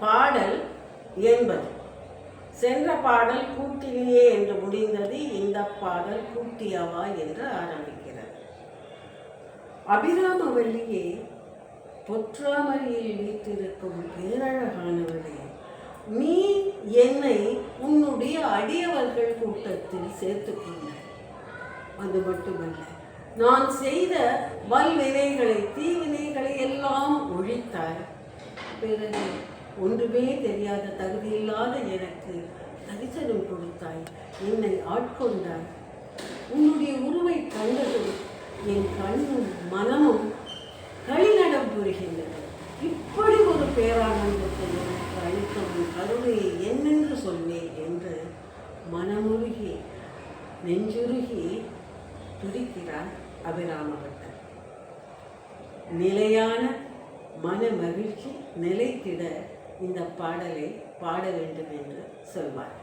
பாடல் 80. சென்ற பாடல் கூட்டினியே என்று முடிந்தது. இந்த பாடல் கூட்டியவா என்று ஆரம்பிக்கிறது. அபிராமவல்லியே, பொற்றாமரையில் வீற்றிருக்கும் பேரழகானவளே, நீ என்னை உன்னுடைய அடியவர்கள் கூட்டத்தில் சேர்த்துக்கொண்டாய். அது மட்டுமல்ல, நான் செய்த வல்வினைகளை தீவினைகளை எல்லாம் ஒழித்தாய். பிறகு ஒன்றுமே தெரியாத தகுதியில்லாத எனக்கு தரிசனம் கொடுத்தாய், என்னை ஆட்கொண்டாய். உன்னுடைய உருவை கண்டதும் என் கண்ணும் மனமும் களிநடம் புரிகின்றன. இப்படி ஒரு பேரானந்தத்தை எனக்கு அளிக்கவும் கருணையை என்னென்று சொன்னேன் என்று மனமுருகி நெஞ்சுருகி துடிக்கிறார் அபிராமபட்டர். நிலையான மன மகிழ்ச்சி நிலைத்திட இந்த பாடலை பாட வேண்டும் என்று சொல்வார்.